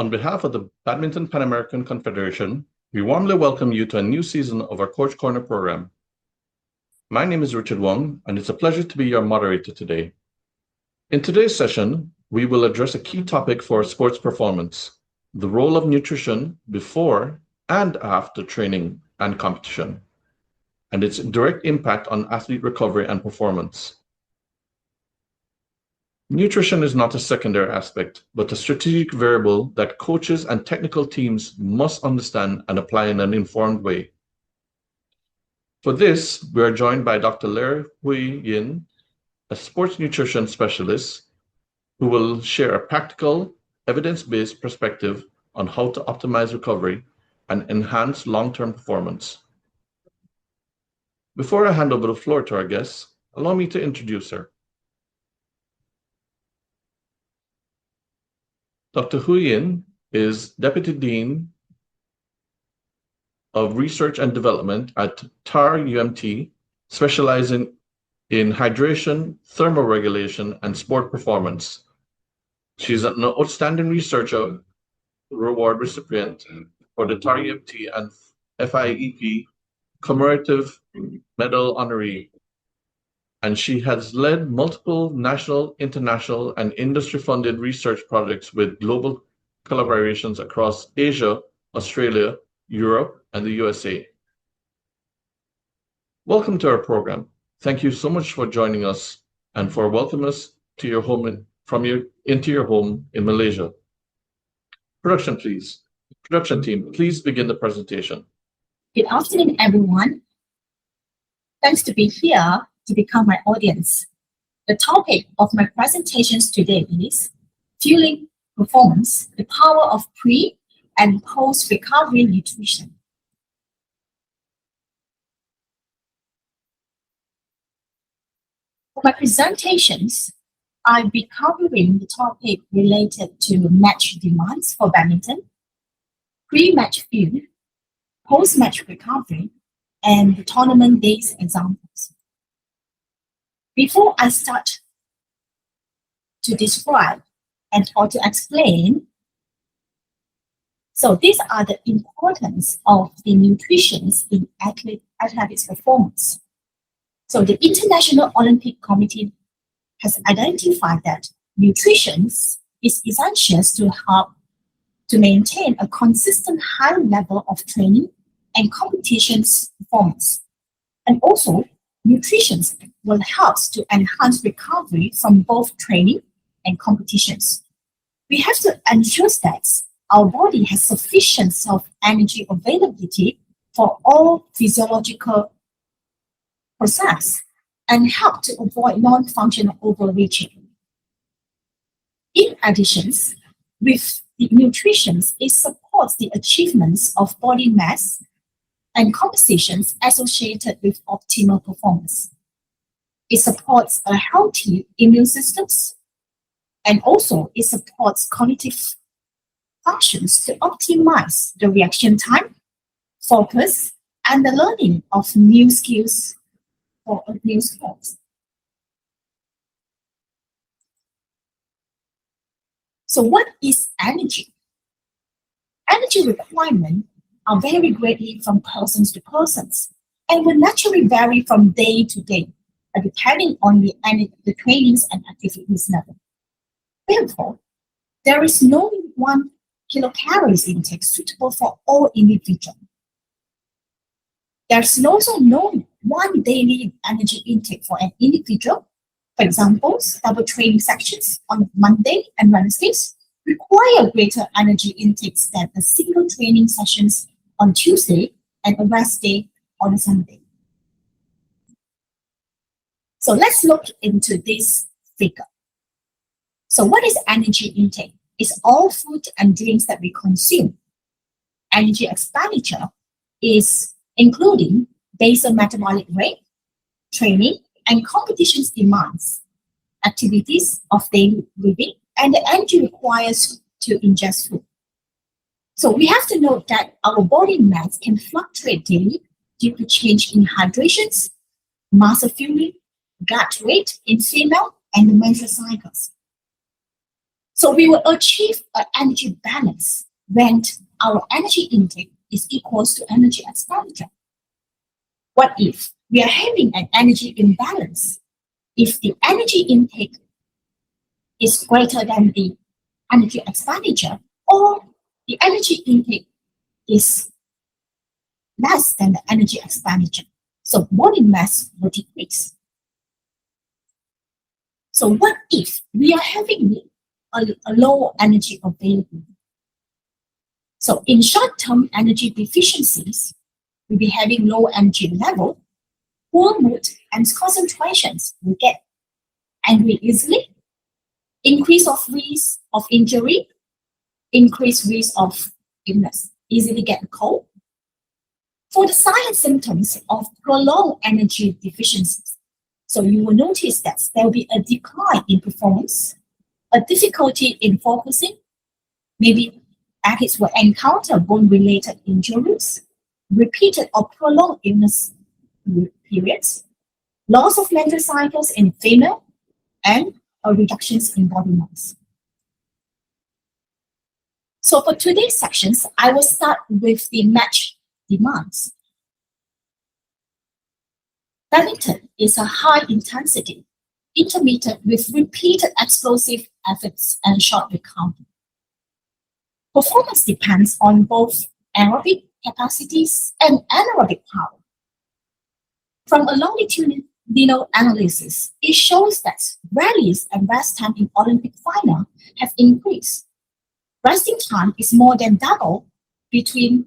On behalf of the Badminton Pan American Confederation, we warmly welcome you to a new season of our Coach Corner program. My name is Richard Wong, and it's a pleasure to be your moderator today. In today's session, we will address a key topic for sports performance, the role of nutrition before and after training and competition, and its direct impact on athlete recovery and performance. Nutrition is not a secondary aspect, but a strategic variable that coaches and technical teams must understand and apply in an informed way. For this, we are joined by Dr. Ler Hui Yin, a sports nutrition specialist, who will share a practical, evidence-based perspective on how to optimize recovery and enhance long-term performance. Before I hand over the floor to our guests, allow me to introduce her. Dr. Hui Yin is Deputy Dean of Research and Development at TAR UMT, specializing in hydration, thermoregulation, and sport performance. She's an outstanding researcher award recipient for the TAR UMT and FIEP commemorative medal honoree, and she has led multiple national, international, and industry-funded research projects with global collaborations across Asia, Australia, Europe, and the USA. Welcome to our program. Thank you so much for joining us and for welcoming us to your home into your home in Malaysia. Production team, please begin the presentation. Good afternoon, everyone. Thanks to be here to become my audience. The topic of my presentations today is Fueling Performance, the Power of Pre- and Post-Recovery Nutrition. For my presentations, I'll be covering the topic related to match demands for badminton, pre-match fuel, post-match recovery, and the tournament days examples. Before I start to describe or to explain, so these are the importance of the nutrition in athletics performance. So the International Olympic Committee has identified that nutrition is essential to help to maintain a consistent high level of training and competitions performance. And also, nutrition will help to enhance recovery from both training and competitions. We have to ensure that our body has sufficient self-energy availability for all physiological process and help to avoid non-functional overreaching. In addition, with the nutrition, it supports the achievements of body mass and compositions associated with optimal performance. It supports a healthy immune system, and also it supports cognitive functions to optimize the reaction time, focus, and the learning of new skills for new sports. So what is energy? Energy requirements are very greatly from persons to persons and will naturally vary from day to day, depending on the trainings and activities level. Therefore, there is no 1 kilocalories intake suitable for all individuals. There's also no one daily energy intake for an individual. For example, double training sections on Monday and Wednesdays require greater energy intakes than a single training sessions on Tuesday and a rest day on a Sunday. So let's look into this figure. So what is energy intake? It's all food and drinks that we consume. Energy expenditure is including basal metabolic rate, training, and competitions demands, activities of daily living, and the energy requires to ingest food. So we have to note that our body mass can fluctuate daily due to change in hydrations, muscle fueling, gut weight in female, and the menstrual cycles. So we will achieve an energy balance when our energy intake is equal to energy expenditure. What if we are having an energy imbalance? If the energy intake is greater than the energy expenditure, or the energy intake is less than the energy expenditure, so body mass will decrease. So what if we are having a low energy availability? So in short-term energy deficiencies, we'll be having low energy level, poor mood and concentrations. We get angry easily, increase of risk of injury, increased risk of illness, easily get cold. For the signs and symptoms of prolonged energy deficiencies, so you will notice that there will be a decline in performance, a difficulty in focusing, maybe athletes will encounter bone-related injuries, repeated or prolonged illness periods, loss of menstrual cycles in female, and reductions in body mass. So for today's sections, I will start with the match demands. Badminton is a high-intensity, intermittent with repeated explosive efforts and short recovery. Performance depends on both aerobic capacities and anaerobic power. From a longitudinal analysis, it shows that rallies and rest time in Olympic final have increased. Resting time is more than double between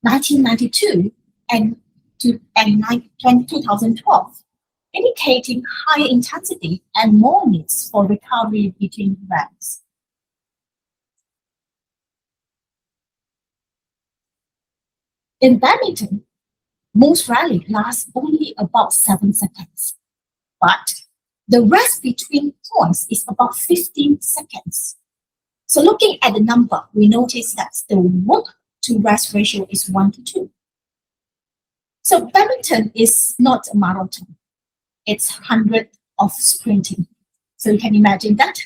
1992 and 2012, indicating higher intensity and more needs for recovery between rallies. In badminton, most rallies last only about 7 seconds, but the rest between points is about 15 seconds. So looking at the number, we notice that the work to rest ratio is 1:2. So badminton is not a marathon. It's 100 of sprinting. So you can imagine that.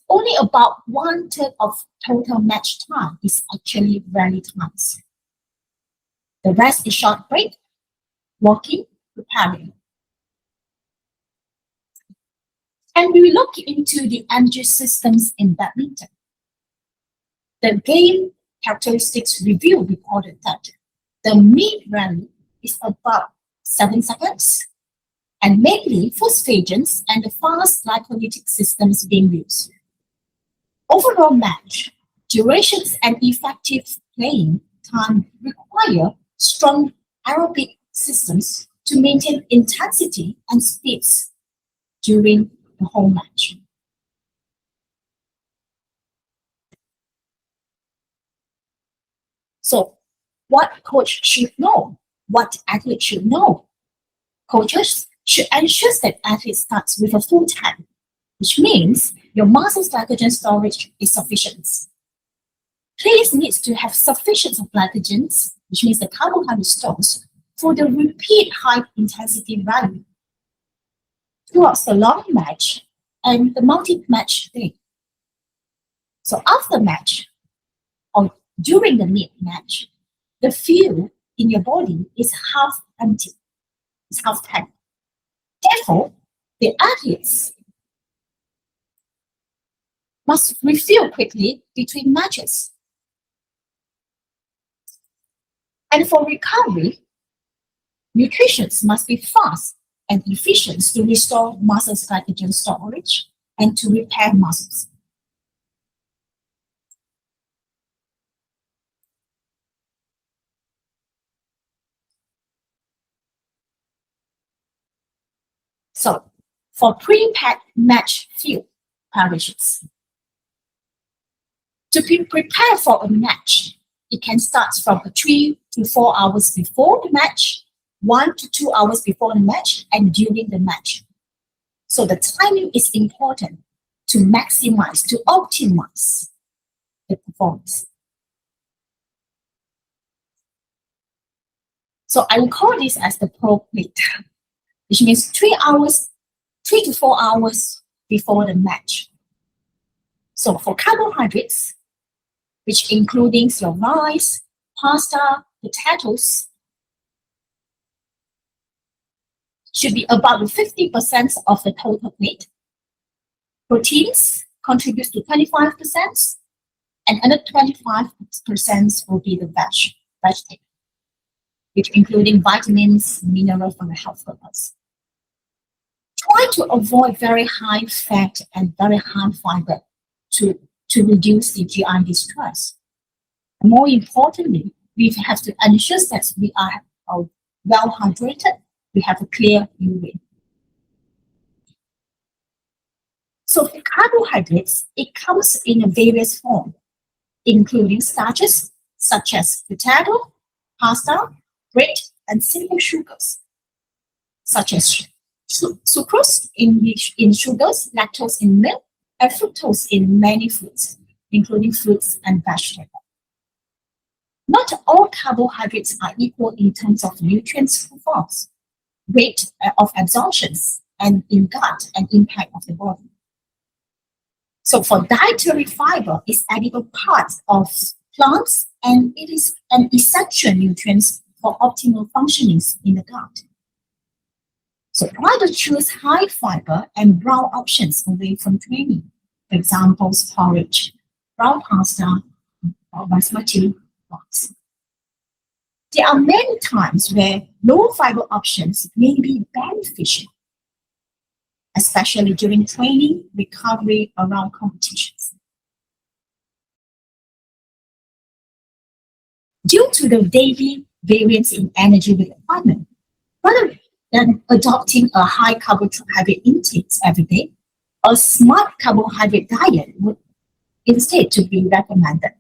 Only about 1/3 of total match time is actually rally times. The rest is short break, walking, preparing. And we look into the energy systems in badminton. The game characteristics review reported that the mid-rally is about 7 seconds, and mainly phosphagents and the fast glycolytic systems being used. Overall match durations and effective playing time require strong aerobic systems to maintain intensity and speeds during the whole match. So what coach should know? What athlete should know? Coaches should ensure that athlete starts with a full tank, which means your muscle glycogen storage is sufficient. Players need to have sufficient of glycogen, which means the carbohydrate stores, for the repeat high intensity rally throughout the long match and the multi-match day. So after match or during the mid-match, the fuel in your body is half empty, it's half tank. Therefore, the athletes must refuel quickly between matches. And for recovery, nutrition must be fast and efficient to restore muscle glycogen storage and to repair muscles. So, for pre-packed match fuel preparations, to be prepared for a match, it can start from 3 to 4 hours before the match, 1 to 2 hours before the match, and during the match. So the timing is important to maximize, to optimize the performance. So I will call this as the pro plate. which means 3 to 4 hours before the match. So for carbohydrates, which including your rice, pasta, potatoes, should be about 50% of the total plate. Proteins contributes to 25%, and another 25% will be the vegetable, which including vitamins, minerals for the health purpose. Try to avoid very high fat and very high fiber to reduce the GI distress. And more importantly, we have to ensure that we are well hydrated, we have a clear urine. So for carbohydrates, it comes in a various form, including starches such as potato, pasta, bread, and simple sugars, such as sucrose in sugars, lactose in milk, and fructose in many foods, including fruits and vegetables. Not all carbohydrates are equal in terms of nutrients performance, rate of absorptions, and in gut and impact of the body. So for dietary fiber, it's edible part of plants, and it is an essential nutrient for optimal functionings in the gut. So try to choose high fiber and brown options away from training. For example, porridge, brown pasta, or basmati rice. There are many times where low fiber options may be beneficial, especially during training, recovery, around competitions. Due to the daily variance in energy requirement, rather than adopting a high carbohydrate intake every day, a smart carbohydrate diet would instead to be recommended.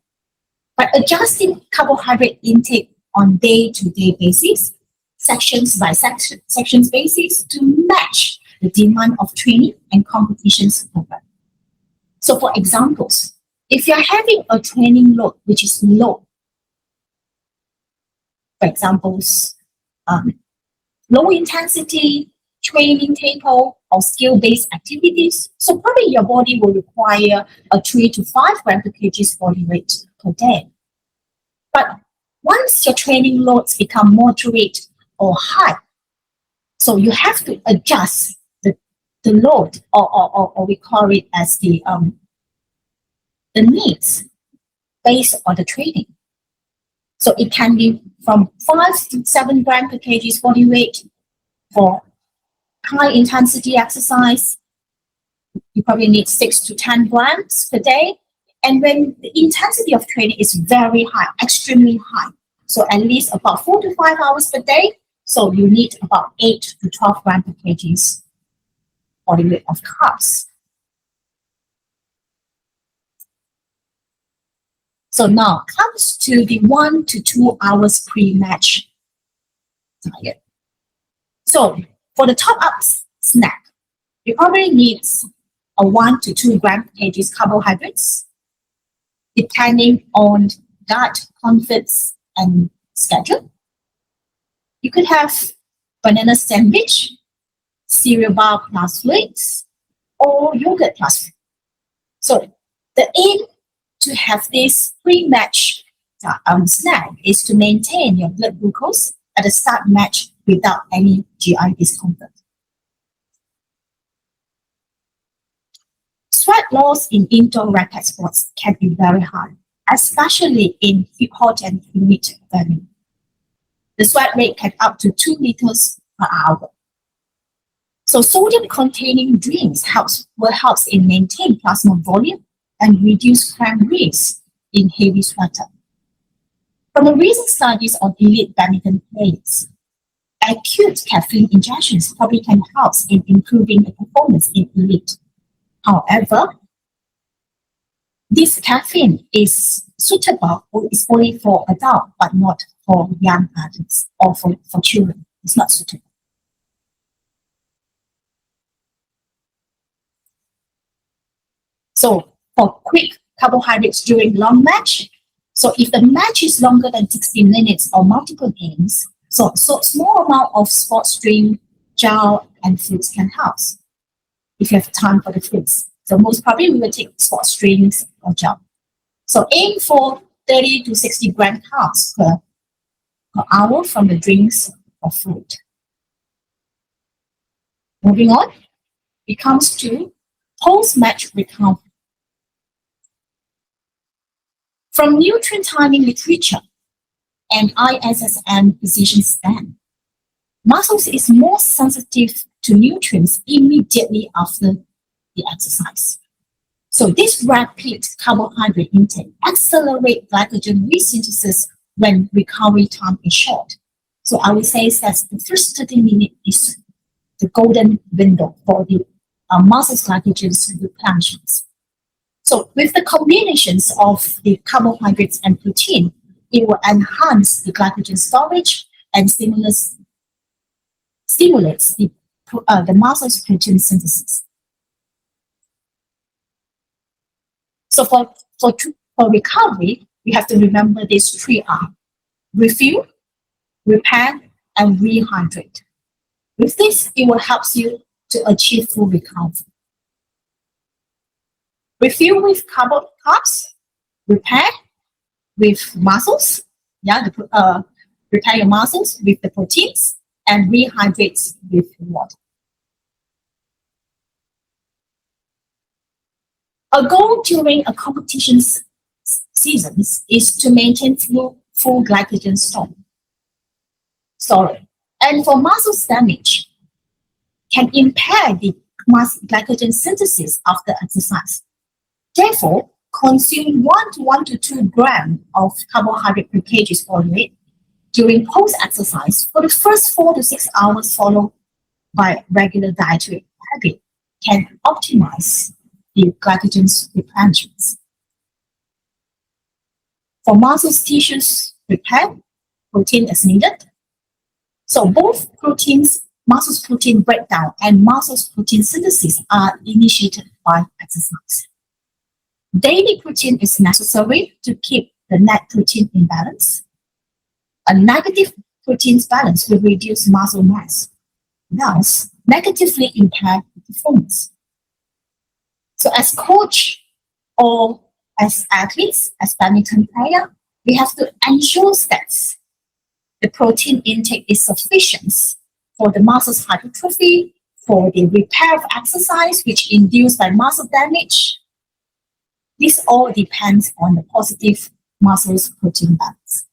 By adjusting carbohydrate intake on day-to-day basis, sections by sections basis to match the demand of training and competitions program. So for examples, if you're having a training load which is low, for examples, low intensity training tempo or skill-based activities, so probably your body will require a 3 to 5 grams per kg body weight per day. But once your training loads become moderate or high, so you have to adjust the load, or we call it as the needs based on the training. So it can be from 5 to 7 grams per kg body weight for high intensity exercise. You probably need 6 to 10 grams per day. And when the intensity of training is very high, extremely high, so at least about 4 to 5 hours per day, so you need about 8 to 12 grams per kg body weight of carbs. So now comes to the 1 to 2 hours pre-match diet. So for the top-up snack, you probably need a 1 to 2 grams per kg carbohydrates, depending on diet comforts and schedule. You could have banana sandwich, cereal bar plus flakes, or yogurt plus flakes. So the aim to have this pre-match snack is to maintain your blood glucose at the start match without any GI discomfort. Sweat loss in indoor racket sports can be very high, especially in hot and humid venue. The sweat rate can up to 2 liters per hour. So sodium-containing drinks will help in maintain plasma volume and reduce cramp risk in heavy sweater. From the recent studies on elite badminton players, acute caffeine injections probably can help in improving the performance in elite. However, this caffeine is suitable or is only for adults, but not for young adults or for children. It's not suitable. So for quick carbohydrates during long match, so if the match is longer than 60 minutes or multiple games, so small amount of sports drink, gel and fruits can help if you have time for the fruits. So most probably we will take sports drinks or gel. So aim for 30 to 60 gram carbs per hour from the drinks or fruit. Moving on, it comes to post-match recovery. From nutrient timing literature and ISSN physician stand, muscles is more sensitive to nutrients immediately after the exercise. So this rapid carbohydrate intake accelerates glycogen resynthesis when recovery time is short. So I would say that the first 30 minutes is the golden window for the muscles glycogen replenishment. So with the combinations of the carbohydrates and protein, it will enhance the glycogen storage and stimulates the muscles protein synthesis. So for recovery, we have to remember these three R: refuel, repair, and rehydrate. With this, it will help you to achieve full recovery. Refuel with carbs, repair with muscles, repair your muscles with the proteins, and rehydrate with water. A goal during a competition seasons is to maintain full glycogen storage. And for muscle damage, can impair the glycogen synthesis after exercise. Therefore, consume 1 to 2 grams of carbohydrate per kg body weight during post-exercise for the first 4 to 6 hours, followed by regular dietary habit, can optimize the glycogen replenishment. For muscle tissues repair, protein is needed. So both muscle protein breakdown and muscle protein synthesis are initiated by exercise. Daily protein is necessary to keep the net protein in balance. A negative protein balance will reduce muscle mass, thus negatively impair performance. So as coach or as athletes, as badminton player, we have to ensure that the protein intake is sufficient for the muscles hypertrophy, for the repair of exercise, which induced by muscle damage. This all depends on the positive muscles protein balance.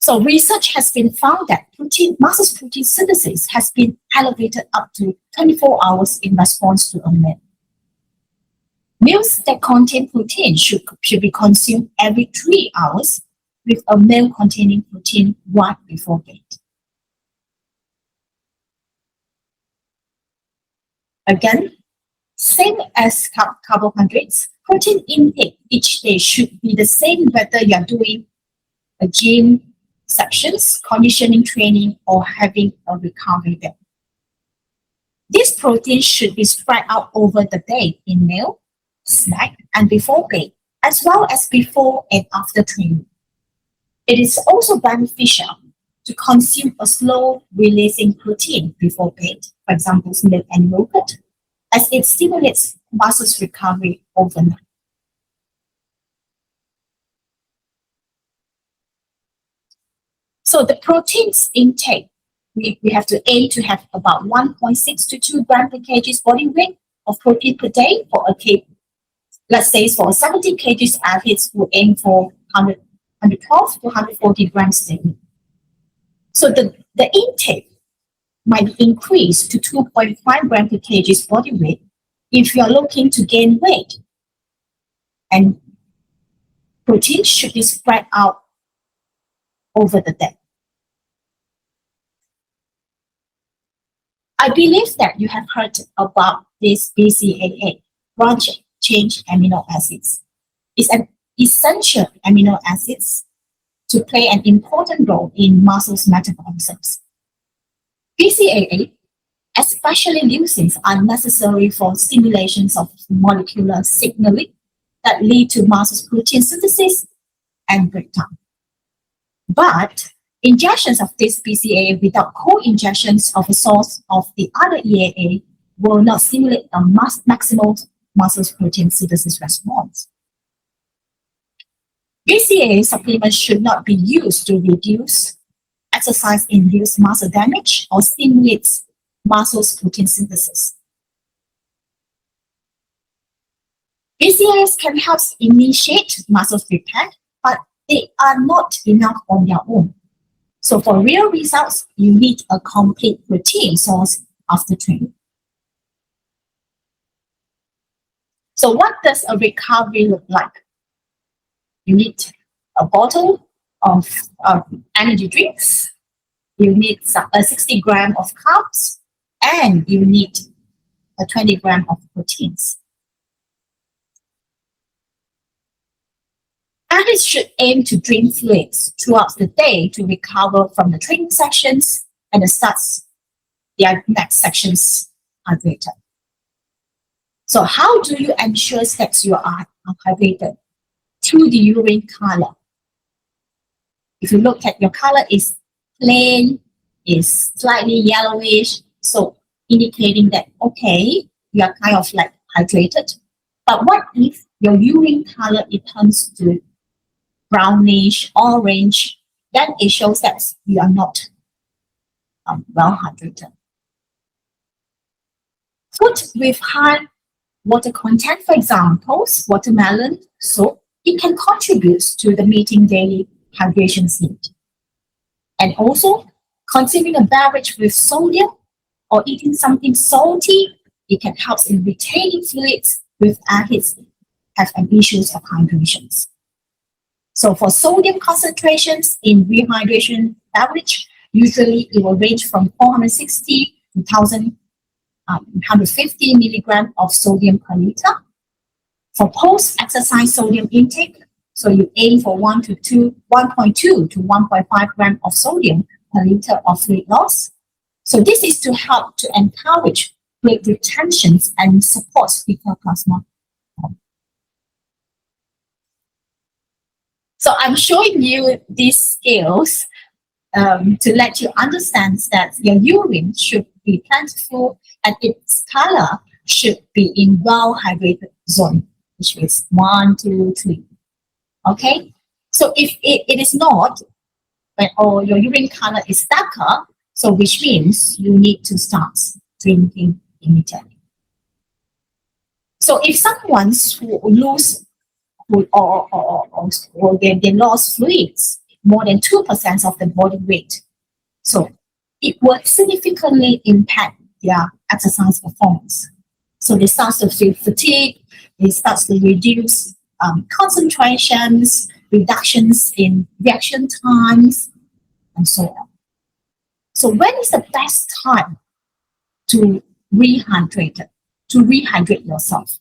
So research has been found that muscle protein synthesis has been elevated up to 24 hours in response to a meal. Meals that contain protein should be consumed every 3 hours, with a meal containing protein right before bed. Again, same as carbohydrates, protein intake each day should be the same whether you are doing a gym sections, conditioning training, or having a recovery day. This protein should be spread out over the day in meal, snack, and before bed, as well as before and after training. It is also beneficial to consume a slow-releasing protein before bed, for example, milk and yogurt, as it stimulates muscle recovery overnight. So the proteins intake, we have to aim to have about 1.6 to 2 grams per kg body weight of protein per day for a let's say for 70 kg athletes who aim for 112 to 140 grams daily. So the intake might be increased to 2.5 grams per kg body weight if you are looking to gain weight. And protein should be spread out over the day. I believe that you have heard about this BCAA, branch chain amino acids. It's an essential amino acids to play an important role in muscles metabolism. BCAA, especially leucines, are necessary for stimulations of molecular signaling that lead to muscle protein synthesis and breakdown. But Injections of this BCAA without co-injections of a source of the other EAA will not stimulate a maximal muscle protein synthesis response. BCAA supplements should not be used to reduce exercise-induced muscle damage or stimulate muscle protein synthesis. BCAAs can help initiate muscle repair, but they are not enough on their own. So for real results, you need a complete protein source after training. So what does a recovery look like? You need a bottle of energy drinks, you need 60 grams of carbs, and you need 20 grams of proteins. Athletes should aim to drink fluids throughout the day to recover from the training sessions and their next sections hydrated. So how do you ensure that you are hydrated? Through the urine color. If you look at your color is plain, is slightly yellowish, so indicating that, okay, you are kind of like hydrated. But what if your urine color, it turns to brownish, orange, then it shows that you are not well hydrated. Food with high water content, for example, watermelon, soap, it can contribute to the meeting daily hydration need. And also, consuming a beverage with sodium or eating something salty, it can help in retaining fluids with athletes have issues of hydration. So for sodium concentrations in rehydration beverage, usually it will range from 460 to 1,150 milligrams of sodium per liter. For post-exercise sodium intake, so you aim for 1.2 to 1.5 grams of sodium per liter of fluid loss. So this is to help to encourage fluid retention and support fecal plasma. So I'm showing you these scales to let you understand that your urine should be plentiful and its color should be in well-hydrated zone, which is 1, 2, 3. Okay? So if it is not, or your urine color is darker, so which means you need to start drinking immediately. So if someone who lose or they lost fluids more than 2% of the body weight, so it will significantly impact their exercise performance. So they start to feel fatigue, they start to reduce concentrations, reductions in reaction times, and so on. So when is the best time to rehydrate yourself?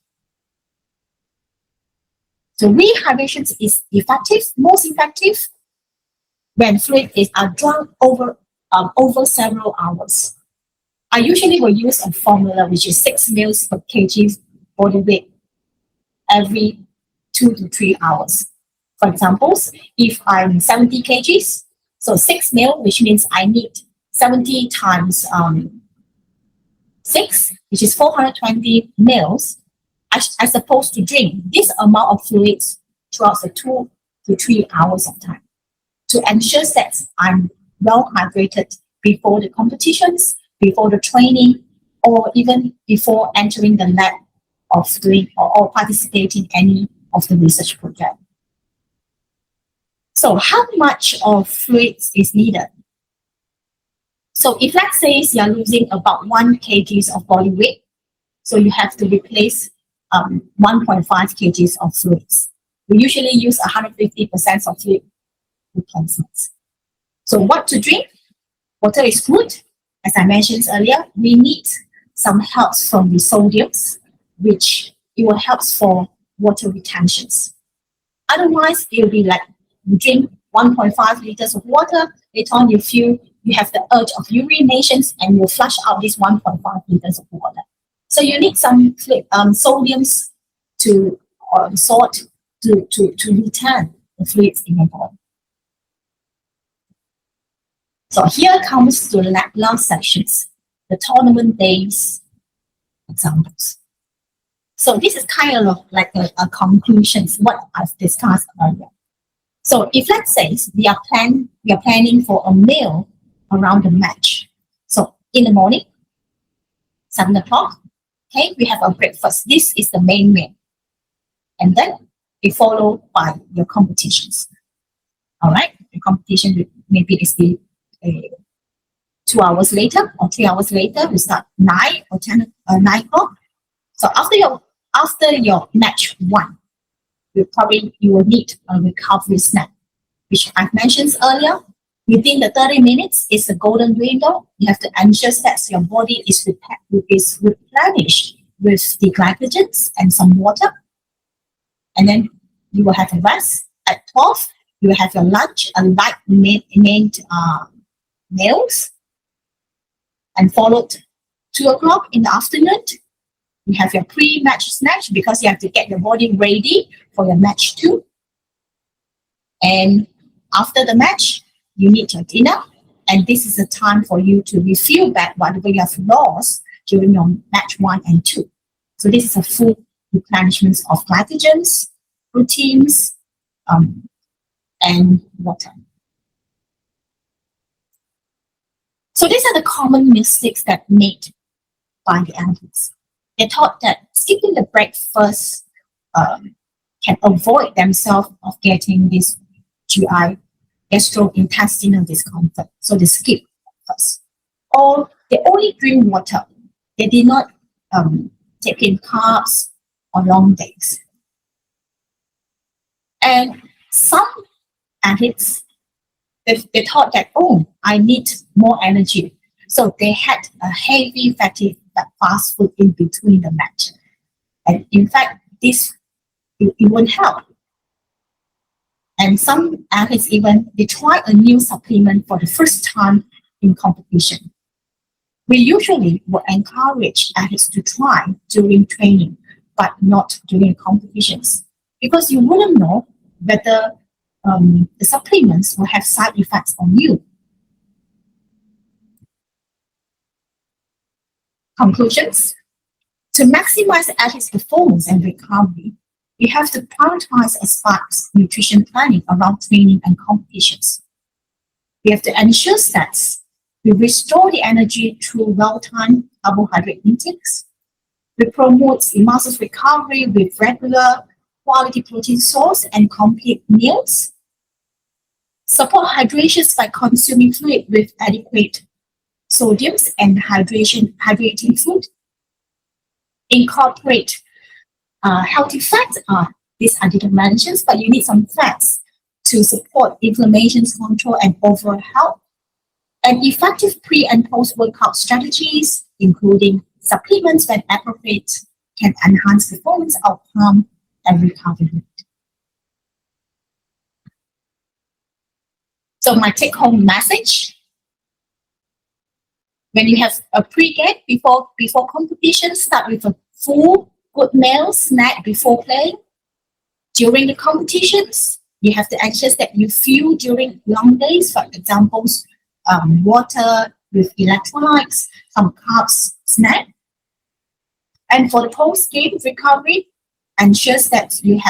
So rehydration is most effective when fluid is drunk over several hours. I usually will use a formula which is 6 ml per kg body weight every 2 to 3 hours. For example, if I'm 70 kgs, so 6 ml, which means I need 70 times 6, which is 420 ml. I supposed to drink this amount of fluids throughout the 2 to 3 hours of time to ensure that I'm well hydrated before the competitions, before the training, or even before entering the lab of doing or participating in any of the research project. So how much of fluids is needed? So if let's say you're losing about 1 kg of body weight, so you have to replace 1.5 kg of fluids. We usually use 150% of fluid replacements. So what to drink? Water is good. As I mentioned earlier, we need some help from the sodiums, which it will help for water retentions. Otherwise, it will be like you drink 1.5 liters of water, later on you feel you have the urge of urination and you flush out this 1.5 liters of water. So you need some sodiums to salt to return the fluids in your body. So here comes to the last sections, the tournament days examples. So this is kind of like a conclusions what I've discussed earlier. So if let's say we are planning for a meal around the match. So in the morning, 7 o'clock, okay, we have a breakfast. This is the main meal. And then we follow by your competitions. All right, the competition maybe is 2 hours later or 3 hours later. We start 9 or 9 o'clock. So after your match one, you will need a recovery snack, which I've mentioned earlier. Within the 30 minutes is the golden window. You have to ensure that your body is replenished with the glycogens and some water. And then you will have a rest. At 12, you will have your lunch, a light meals, and followed 2 o'clock in the afternoon. You have your pre-match snacks because you have to get your body ready for your match 2. And after the match, you need your dinner. And this is the time for you to refill back whatever you have lost during your match 1 and 2. So this is a full replenishment of glycogens, proteins, and water. So these are the common mistakes that made by the athletes. They thought that skipping the breakfast can avoid themselves of getting this GI, gastrointestinal discomfort. So they skip breakfast. Or they only drink water. They did not take in carbs on long days. And some athletes, they thought that, oh, I need more energy. So they had a heavy fatty fast food in between the match. And in fact, this it won't help. And some athletes they try a new supplement for the first time in competition. We usually will encourage athletes to try during training, but not during competitions, because you wouldn't know whether the supplements will have side effects on you. Conclusions. To maximize the athlete's performance and recovery, you have to prioritize as far as nutrition planning around training and competitions. We have to ensure that we restore the energy through well-timed carbohydrate intakes. We promote the muscles recovery with regular quality protein source and complete meals. Support hydration by consuming fluid with adequate sodiums and hydrating food. Incorporate healthy fats. These are different mentions, but you need some fats to support inflammation control and overall health. And effective pre- and post-workout strategies, including supplements when appropriate, can enhance performance outcome and recovery rate. So my take-home message: when you have a pre-game before competition, start with a full good meal snack before playing. During the competitions, you have to ensure that you fuel during long days. For example, water with electrolytes, some carbs snack. And for the post-game recovery, ensures that you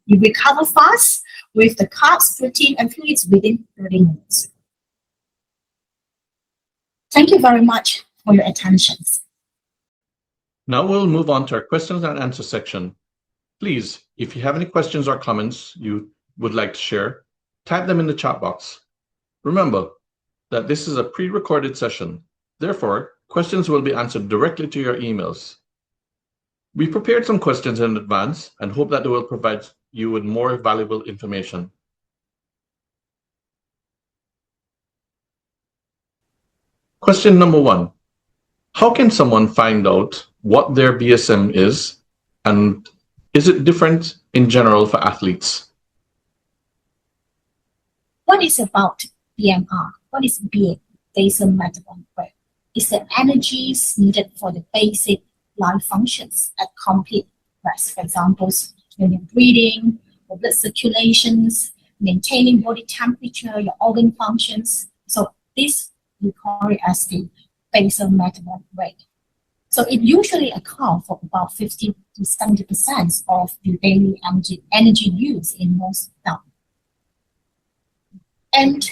recover fast with the carbs, protein, and fluids within 30 minutes. Thank you very much for your attention. Now we'll move on to our questions and answer section. Please, if you have any questions or comments you would like to share, type them in the chat box. Remember that this is a pre-recorded session. Therefore, questions will be answered directly to your emails. We prepared some questions in advance and hope that they will provide you with more valuable information. Question number 1. How can someone find out what their BSM is, and is it different in general for athletes? What is about BMR? What is basal metabolic rate? It's the energies needed for the basic life functions at complete rest. For example, when you're breathing, your blood circulations, maintaining body temperature, your organ functions. So this we call it as the basal metabolic rate. So it usually accounts for about 50 to 70% of the daily energy use in most adults. And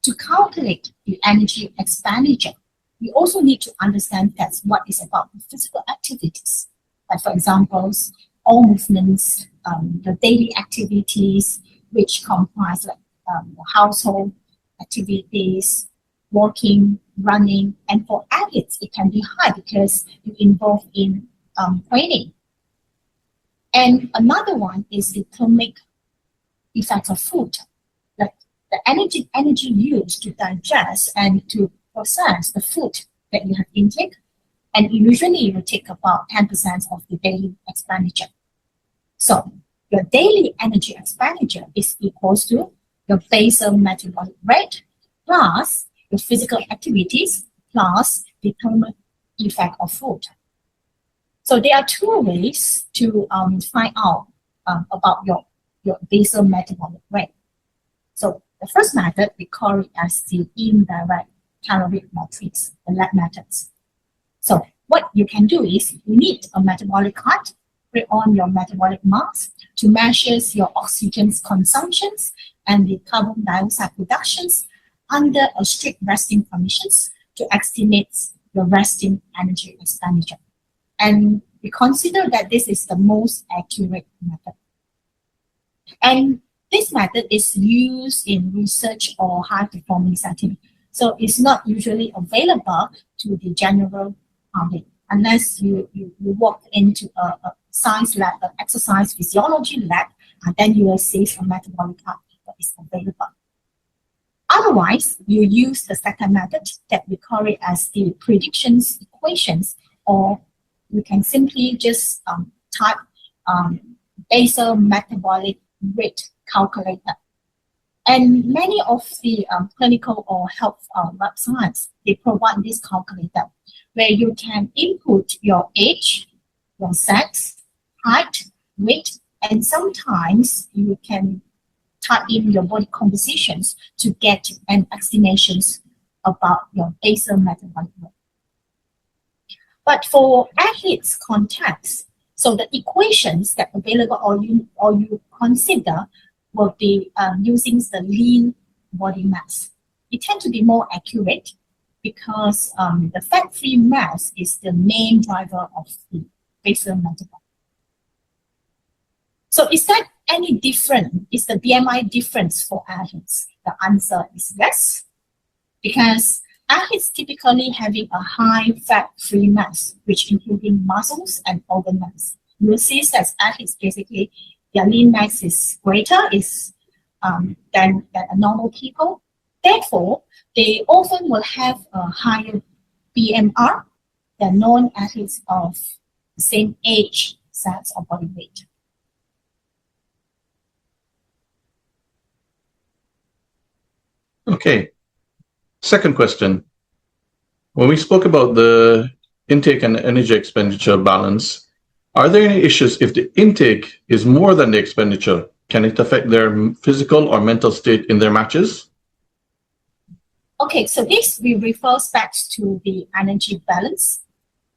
to calculate the energy expenditure, we also need to understand that what is about the physical activities. Like for example, all movements, the daily activities, which comprise like household activities, walking, running, and for athletes, it can be high because you involve in training. And another one is the thermic effect of food, like the energy used to digest and to process the food that you have intake, and usually you take about 10% of the daily expenditure. So your daily energy expenditure is equals to your basal metabolic rate plus your physical activities plus the thermal effect of food. So there are two ways to find out about your basal metabolic rate. So the first method, we call it as the indirect caloric matrix, the lab methods. So what you can do is you need a metabolic card, put on your metabolic mass to measure your oxygen consumptions and the carbon dioxide reductions under a strict resting conditions to estimate your resting energy expenditure. And we consider that this is the most accurate method. And this method is used in research or high performance setting. So it's not usually available to the general public unless you walk into a science lab, an exercise physiology lab, and then you will see some metabolic card that is available. Otherwise, you use the second method that we call it as the predictions equations, or you can simply just type basal metabolic rate calculator. And many of the clinical or health websites, they provide this calculator where you can input your age, your sex, height, weight, and sometimes you can type in your body compositions to get an estimations about your basal metabolic rate. But for athletes context, so the equations that are available or you consider will be using the lean body mass. It tends to be more accurate because the fat-free mass is the main driver of the basal metabolic. So is that any different? Is the BMI difference for athletes? The answer is yes, because athletes typically having a high fat-free mass, which including muscles and organ mass. You will see that athletes basically their lean mass is greater than a normal people. Therefore, they often will have a higher BMR than non-athletes of the same age, sex, or body weight. Okay. Second question. When we spoke about the intake and energy expenditure balance, are there any issues if the intake is more than the expenditure? Can it affect their physical or mental state in their matches? Okay, so this refers back to the energy balance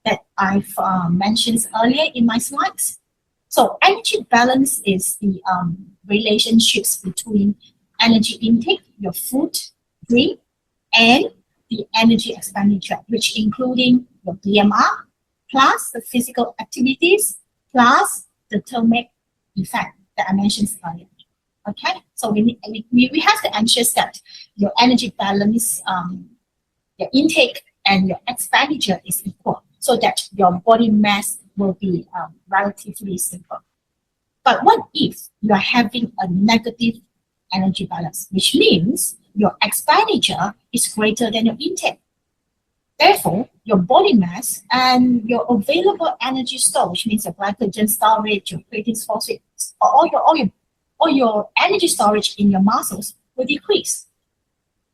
that I've mentioned earlier in my slides. So energy balance is the relationships between energy intake, your food, drink, and the energy expenditure, which including your BMR, plus the physical activities, plus the thermic effect that I mentioned earlier. Okay, so we have to ensure that your energy balance, your intake and your expenditure is equal, so that your body mass will be relatively simple. But what if you are having a negative energy balance, which means your expenditure is greater than your intake? Therefore, your body mass and your available energy store, which means your glycogen storage, your creatine phosphate, or your energy storage in your muscles will decrease.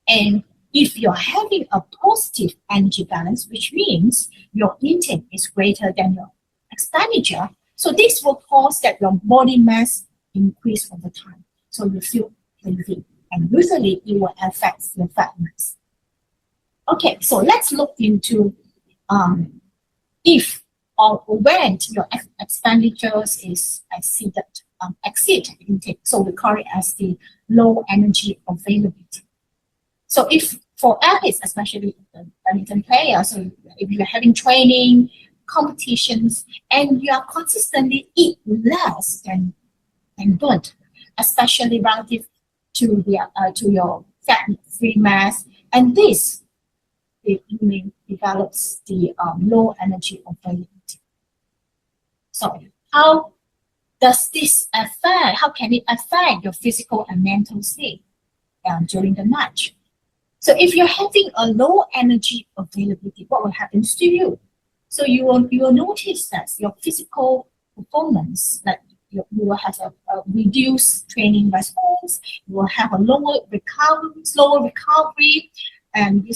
And if you're having a positive energy balance, which means your intake is greater than your expenditure, so this will cause that your body mass increase over time. So you feel healthy, and usually it will affect your fat mass. Okay, so let's look into if or when your expenditures is exceed intake. So we call it as the low energy availability. So if for athletes, especially the badminton players, so if you're having training, competitions, and you are consistently eat less than burnt, especially relative to your fat-free mass, and this it develops the low energy availability. So how does this affect? How can it affect your physical and mental state during the match? So if you're having a low energy availability, what will happen to you? So you will notice that your physical performance, like you will have a reduced training response, you will have a slower recovery, and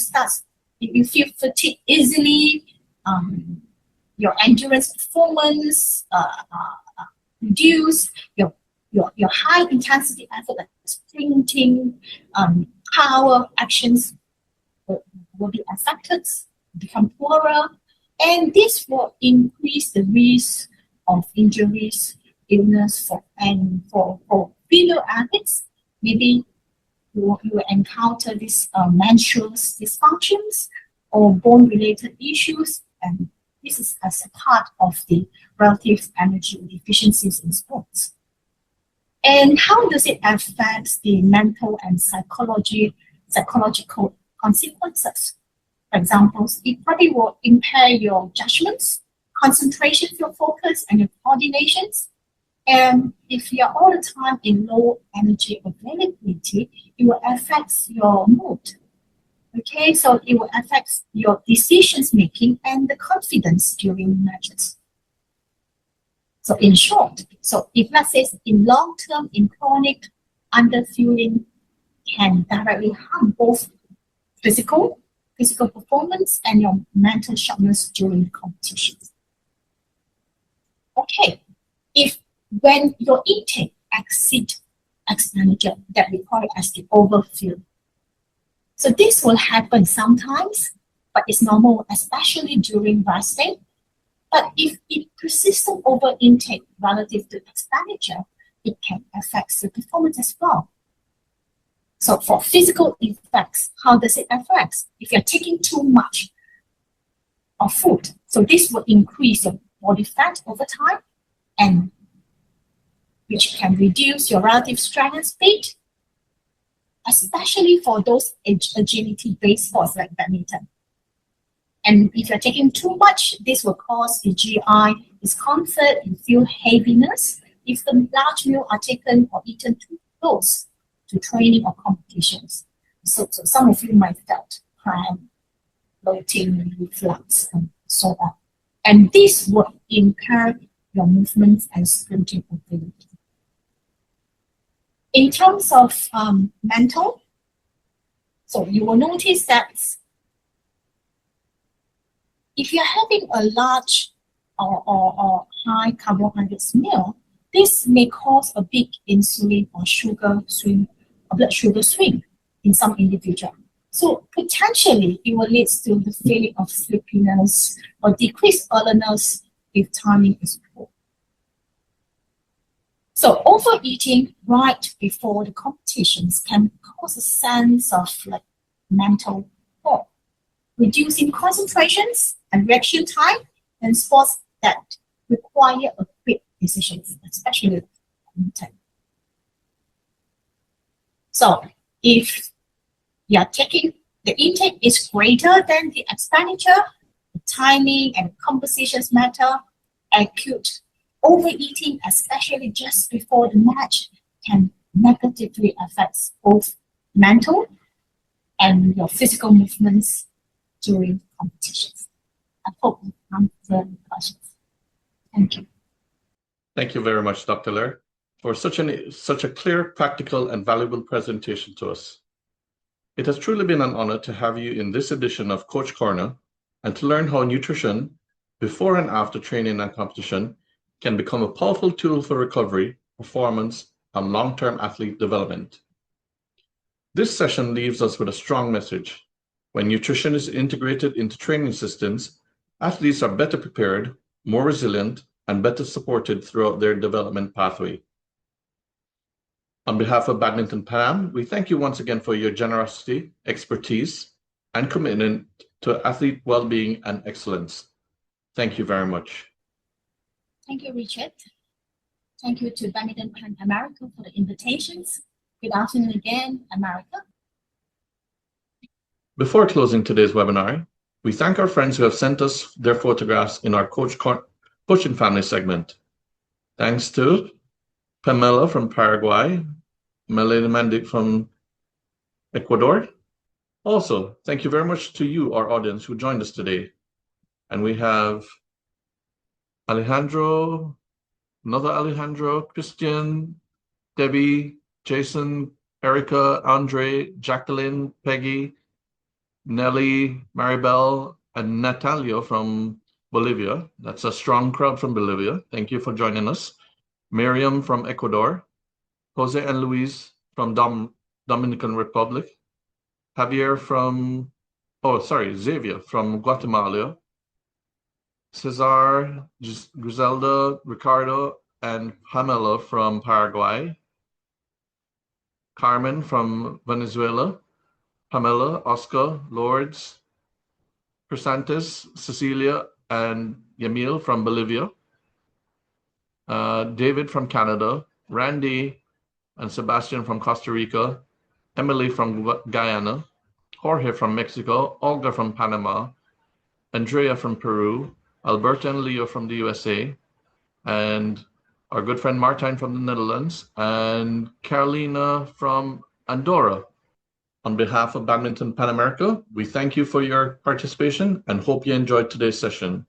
you feel fatigued easily, your endurance performance reduced, your high intensity effort like sprinting, power actions will be affected, become poorer, and this will increase the risk of injuries, illness for female athletes. Maybe you will encounter these menstrual dysfunctions or bone-related issues, and this is as a part of the relative energy deficiencies in sports. And how does it affect the mental and psychological consequences? For example, it probably will impair your judgments, concentration, your focus, and your coordinations. And if you're all the time in low energy availability, it will affect your mood. Okay, so it will affect your decisions making and the confidence during matches. So in short, so if let's say in long term, in chronic underfueling can directly harm both physical performance and your mental sharpness during competitions. Okay, when your intake exceeds expenditure, that we call it as the overfuel. So this will happen sometimes, but it's normal, especially during resting. But if it persistent over intake relative to expenditure, it can affect the performance as well. So for physical effects, how does it affect? If you're taking too much of food, so this will increase your body fat over time, and which can reduce your relative strength and speed, especially for those agility-based sports like badminton. And if you're taking too much, this will cause the GI discomfort and feel heaviness if the large meals are taken or eaten too close to training or competitions. So some of you might felt cramp, bloating, reflux, and so on. And this will impair your movements and sprinting ability. In terms of mental, so you will notice that if you're having a large or high carbohydrates meal, this may cause a big insulin or blood sugar swing in some individual. So potentially it will lead to the feeling of sleepiness or decreased alertness if timing is poor. So overeating right before the competitions can cause a sense of mental fog, reducing concentrations and reaction time in sports that require a quick decisions, especially badminton. So if you are taking the intake is greater than the expenditure, the timing and compositions matter. Acute overeating, especially just before the match, can negatively affect both mental and your physical movements during competitions. I hope you answered the questions. Thank you. Thank you very much, Dr. Ler, for such a clear, practical, and valuable presentation to us. It has truly been an honor to have you in this edition of Coach Corner and to learn how nutrition before and after training and competition can become a powerful tool for recovery, performance, and long-term athlete development. This session leaves us with a strong message. When nutrition is integrated into training systems, athletes are better prepared, more resilient, and better supported throughout their development pathway. On behalf of Badminton Pan, we thank you once again for your generosity, expertise, and commitment to athlete well-being and excellence. Thank you very much. Thank you, Richard. Thank you to Badminton Pan America for the invitations. Good afternoon again, America. Before closing today's webinar, we thank our friends who have sent us their photographs in our Coaching Family segment. Thanks to Pamela from Paraguay, Melanie Mandic from Ecuador. Also, thank you very much to you, our audience, who joined us today. And we have Alejandro, another Alejandro, Christian, Debbie, Jason, Erica, Andre, Jacqueline, Peggy, Nelly, Maribel, and Natalia from Bolivia. That's a strong crowd from Bolivia. Thank you for joining us. Miriam from Ecuador, Jose and Luis from Dominican Republic, Xavier from Guatemala, Cesar, Griselda, Ricardo, and Pamela from Paraguay, Carmen from Venezuela, Pamela, Oscar, Lourdes, Chrysanthus, Cecilia, and Yamil from Bolivia, David from Canada, Randy and Sebastian from Costa Rica, Emily from Guyana, Jorge from Mexico, Olga from Panama, Andrea from Peru, Alberta and Leo from the USA, and our good friend Martijn from the Netherlands, and Carolina from Andorra. On behalf of Badminton Pan America, we thank you for your participation and hope you enjoyed today's session.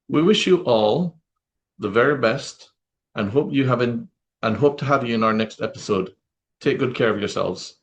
We wish you all the very best and hope to have you in our next episode. Take good care of yourselves.